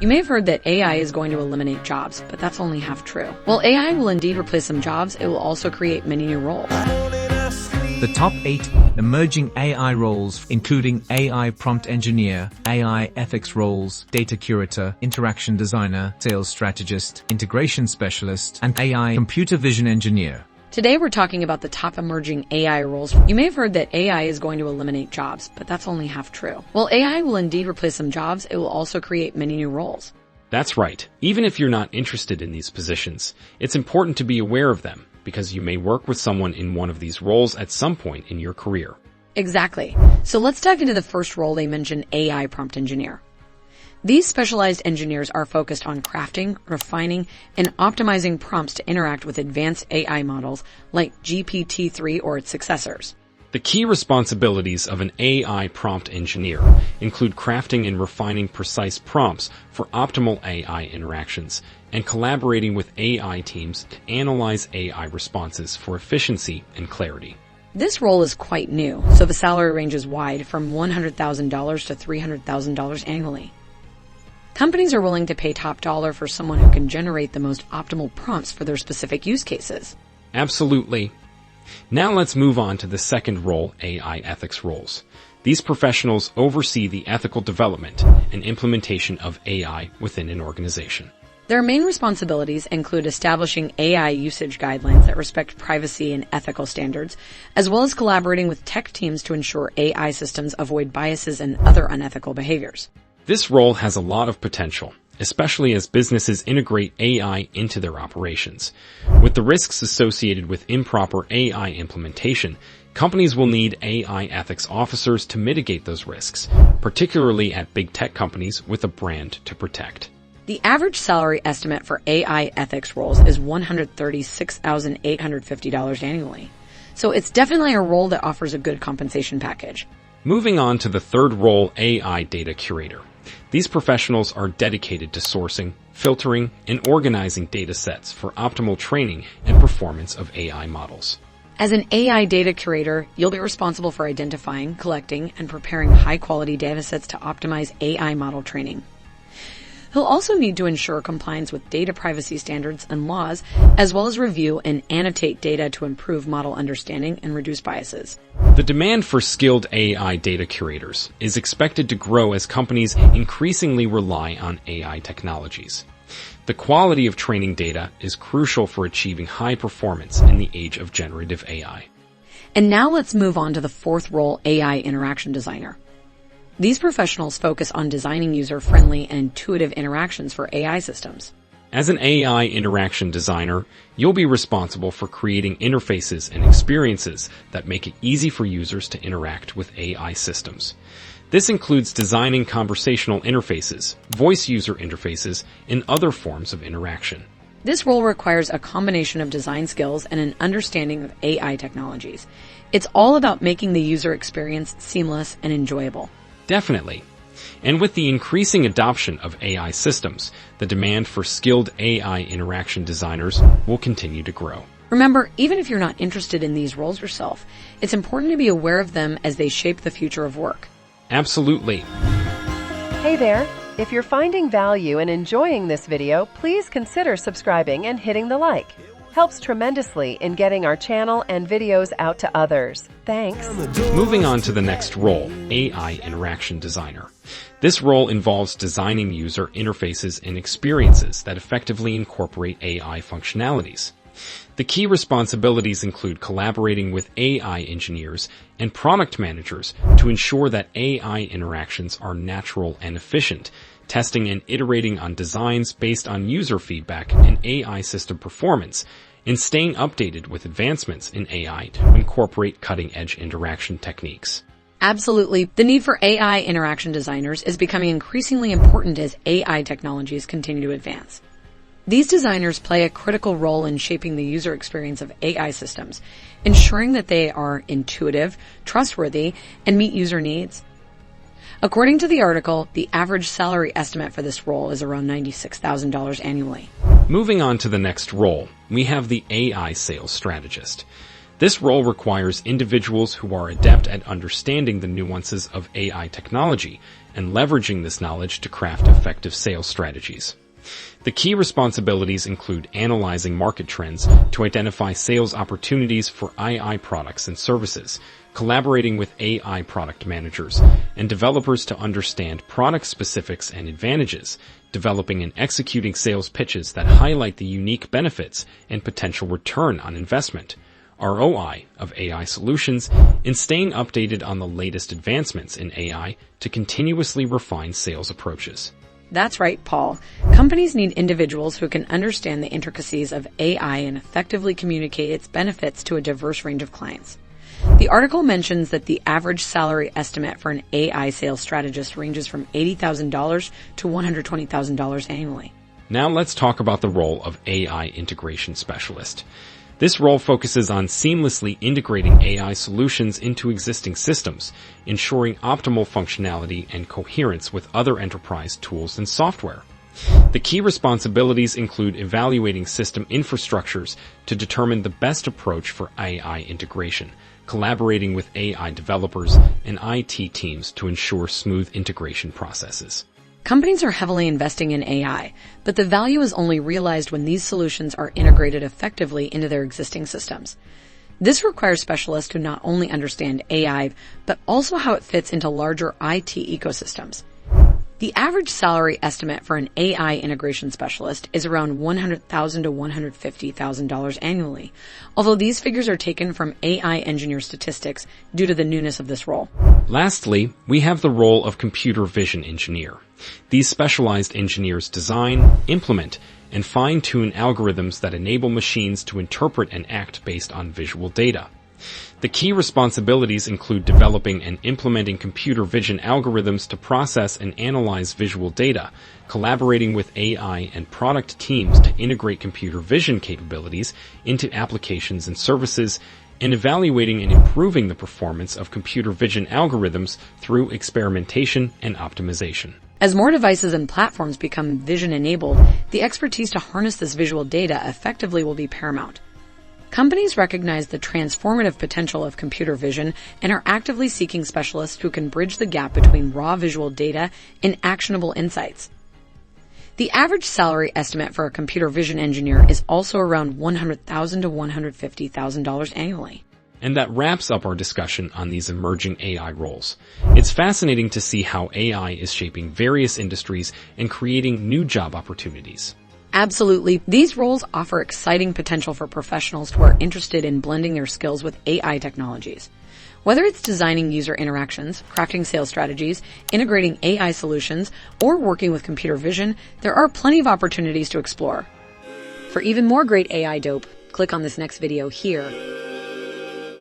You may have heard that AI is going to eliminate jobs, but that's only half true. While AI will indeed replace some jobs, it will also create many new roles. The top 8 emerging AI roles, including AI prompt engineer, AI ethics roles, data curator, interaction designer, sales strategist, integration specialist, and AI computer vision engineer. Today we're talking about the top emerging AI roles. You may have heard that AI is going to eliminate jobs, but that's only half true. While AI will indeed replace some jobs, it will also create many new roles. That's right. Even if you're not interested in these positions, it's important to be aware of them, because you may work with someone in one of these roles at some point in your career. Exactly. So let's dive into the first role they mentioned, AI prompt engineer. These specialized engineers are focused on crafting, refining, and optimizing prompts to interact with advanced AI models like GPT-3 or its successors. The key responsibilities of an AI prompt engineer include crafting and refining precise prompts for optimal AI interactions and collaborating with AI teams to analyze AI responses for efficiency and clarity. This role is quite new, so the salary range is wide from $100,000 to $300,000 annually. Companies are willing to pay top dollar for someone who can generate the most optimal prompts for their specific use cases. Absolutely. Now let's move on to the second role, AI ethics roles. These professionals oversee the ethical development and implementation of AI within an organization. Their main responsibilities include establishing AI usage guidelines that respect privacy and ethical standards, as well as collaborating with tech teams to ensure AI systems avoid biases and other unethical behaviors. This role has a lot of potential, especially as businesses integrate AI into their operations. With the risks associated with improper AI implementation, companies will need AI ethics officers to mitigate those risks, particularly at big tech companies with a brand to protect. The average salary estimate for AI ethics roles is $136,850 annually. So it's definitely a role that offers a good compensation package. Moving on to the third role, AI data curator. These professionals are dedicated to sourcing, filtering, and organizing data sets for optimal training and performance of AI models. As an AI data curator, you'll be responsible for identifying, collecting, and preparing high-quality data sets to optimize AI model training. He'll also need to ensure compliance with data privacy standards and laws, as well as review and annotate data to improve model understanding and reduce biases. The demand for skilled AI data curators is expected to grow as companies increasingly rely on AI technologies. The quality of training data is crucial for achieving high performance in the age of generative AI. And now let's move on to the fourth role, AI interaction designer. These professionals focus on designing user-friendly and intuitive interactions for AI systems. As an AI interaction designer, you'll be responsible for creating interfaces and experiences that make it easy for users to interact with AI systems. This includes designing conversational interfaces, voice user interfaces, and other forms of interaction. This role requires a combination of design skills and an understanding of AI technologies. It's all about making the user experience seamless and enjoyable. Definitely. And with the increasing adoption of AI systems, the demand for skilled AI interaction designers will continue to grow. Remember, even if you're not interested in these roles yourself, it's important to be aware of them as they shape the future of work. Absolutely. Hey there! If you're finding value and enjoying this video, please consider subscribing and hitting the like. Helps tremendously in getting our channel and videos out to others. Thanks. Moving on to the next role, AI interaction designer. This role involves designing user interfaces and experiences that effectively incorporate AI functionalities. The key responsibilities include collaborating with AI engineers and product managers to ensure that AI interactions are natural and efficient, testing and iterating on designs based on user feedback and AI system performance, and staying updated with advancements in AI to incorporate cutting-edge interaction techniques. Absolutely. The need for AI interaction designers is becoming increasingly important as AI technologies continue to advance. These designers play a critical role in shaping the user experience of AI systems, ensuring that they are intuitive, trustworthy, and meet user needs. According to the article, the average salary estimate for this role is around $96,000 annually. Moving on to the next role, we have the AI sales strategist. This role requires individuals who are adept at understanding the nuances of AI technology and leveraging this knowledge to craft effective sales strategies. The key responsibilities include analyzing market trends to identify sales opportunities for AI products and services, collaborating with AI product managers and developers to understand product specifics and advantages, developing and executing sales pitches that highlight the unique benefits and potential return on investment, ROI of AI solutions, and staying updated on the latest advancements in AI to continuously refine sales approaches. That's right, Paul. Companies need individuals who can understand the intricacies of AI and effectively communicate its benefits to a diverse range of clients. The article mentions that the average salary estimate for an AI sales strategist ranges from $80,000 to $120,000 annually. Now let's talk about the role of AI integration specialist. This role focuses on seamlessly integrating AI solutions into existing systems, ensuring optimal functionality and coherence with other enterprise tools and software. The key responsibilities include evaluating system infrastructures to determine the best approach for AI integration, collaborating with AI developers and IT teams to ensure smooth integration processes. Companies are heavily investing in AI, but the value is only realized when these solutions are integrated effectively into their existing systems. This requires specialists who not only understand AI, but also how it fits into larger IT ecosystems. The average salary estimate for an AI integration specialist is around $100,000 to $150,000 annually, although these figures are taken from AI engineer statistics due to the newness of this role. Lastly, we have the role of computer vision engineer. These specialized engineers design, implement, and fine-tune algorithms that enable machines to interpret and act based on visual data. The key responsibilities include developing and implementing computer vision algorithms to process and analyze visual data, collaborating with AI and product teams to integrate computer vision capabilities into applications and services, and evaluating and improving the performance of computer vision algorithms through experimentation and optimization. As more devices and platforms become vision-enabled, the expertise to harness this visual data effectively will be paramount. Companies recognize the transformative potential of computer vision and are actively seeking specialists who can bridge the gap between raw visual data and actionable insights. The average salary estimate for a computer vision engineer is also around $100,000 to $150,000 annually. And that wraps up our discussion on these emerging AI roles. It's fascinating to see how AI is shaping various industries and creating new job opportunities. Absolutely. These roles offer exciting potential for professionals who are interested in blending their skills with AI technologies. Whether it's designing user interactions, crafting sales strategies, integrating AI solutions, or working with computer vision, there are plenty of opportunities to explore. For even more great AI dope, click on this next video here.